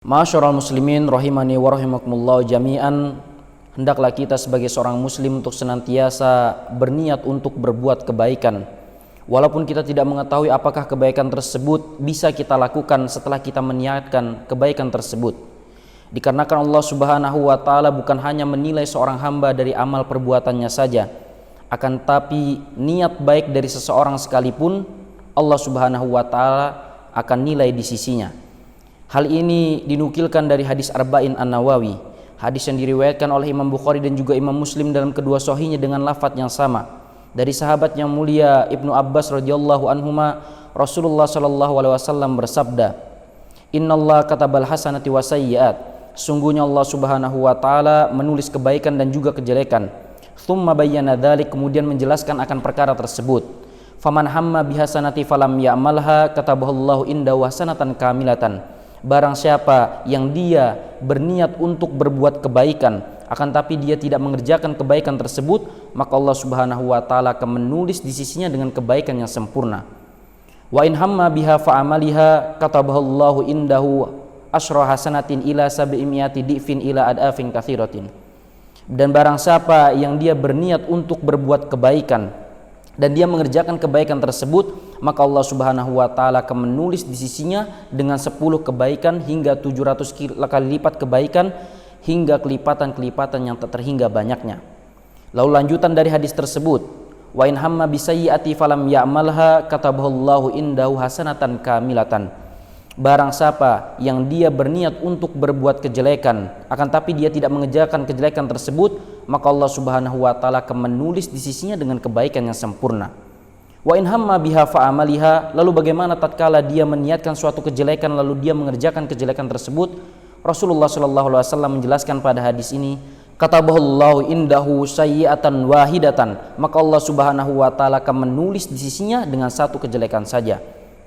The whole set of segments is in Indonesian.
Ma'asyiral muslimin rahimani wa rahimakumullah jami'an, hendaklah kita sebagai seorang muslim untuk senantiasa berniat untuk berbuat kebaikan, walaupun kita tidak mengetahui apakah kebaikan tersebut bisa kita lakukan setelah kita meniatkan kebaikan tersebut. Dikarenakan Allah Subhanahu wa taala bukan hanya menilai seorang hamba dari amal perbuatannya saja, akan tapi niat baik dari seseorang sekalipun Allah Subhanahu wa taala akan nilai di sisinya. Hal ini dinukilkan dari hadis Arba'in An-Nawawi, hadis yang diriwayatkan oleh Imam Bukhari dan juga Imam Muslim dalam kedua sahihnya dengan lafaz yang sama. Dari sahabat yang mulia Ibnu Abbas radhiyallahu anhuma, Rasulullah sallallahu alaihi wasallam bersabda, "Innallaha katabal hasanati wasayyi'at." Sungguhnya Allah Subhanahu wa taala menulis kebaikan dan juga kejelekan. Tsumma bayyana dzalik, kemudian menjelaskan akan perkara tersebut. Faman hamma bihasanati falam ya'malha katabahallahu indahu hasanatan kamilatan. Barang siapa yang dia berniat untuk berbuat kebaikan akan tapi dia tidak mengerjakan kebaikan tersebut, maka Allah Subhanahu wa taala akan menulis di sisinya dengan kebaikan yang sempurna. Wa in hamma biha fa'amaliha katabahallahu indahu asyra hasanatin ila sab'imiati di'fin ila adafin katsiratin. Dan barang siapa yang dia berniat untuk berbuat kebaikan dan dia mengerjakan kebaikan tersebut, maka Allah Subhanahu wa taala akan menulis di sisinya dengan 10 kebaikan hingga 700 kali lipat kebaikan, hingga kelipatan-kelipatan yang tak terhingga banyaknya. Lalu lanjutan dari hadis tersebut, wa in hamma bisayyi'ati falam ya'malha katabahallahu indahu hasanatan kamilatan. Barang siapa yang dia berniat untuk berbuat kejelekan akan tapi dia tidak mengerjakan kejelekan tersebut, maka Allah Subhanahu wa taala akan menulis di sisinya dengan kebaikan yang sempurna. Wa in hamma biha fa'amaliha, lalu bagaimana tatkala dia meniatkan suatu kejelekan lalu dia mengerjakan kejelekan tersebut? Rasulullah sallallahu alaihi wasallam menjelaskan pada hadis ini, katabahallahu indahu sayyi'atan wahidatan, maka Allah Subhanahu wa taala akan menulis di sisinya dengan satu kejelekan saja.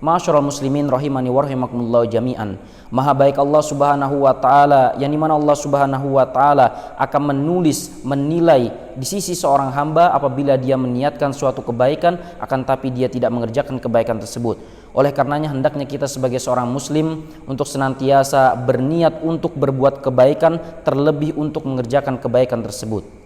Ma'asyiral muslimin rahimani wa rahimakumullah jami'an. Maha baik Allah Subhanahu wa taala, yang dimana Allah Subhanahu wa taala akan menulis, menilai di sisi seorang hamba apabila dia meniatkan suatu kebaikan akan tapi dia tidak mengerjakan kebaikan tersebut. Oleh karenanya hendaknya kita sebagai seorang muslim untuk senantiasa berniat untuk berbuat kebaikan, terlebih untuk mengerjakan kebaikan tersebut.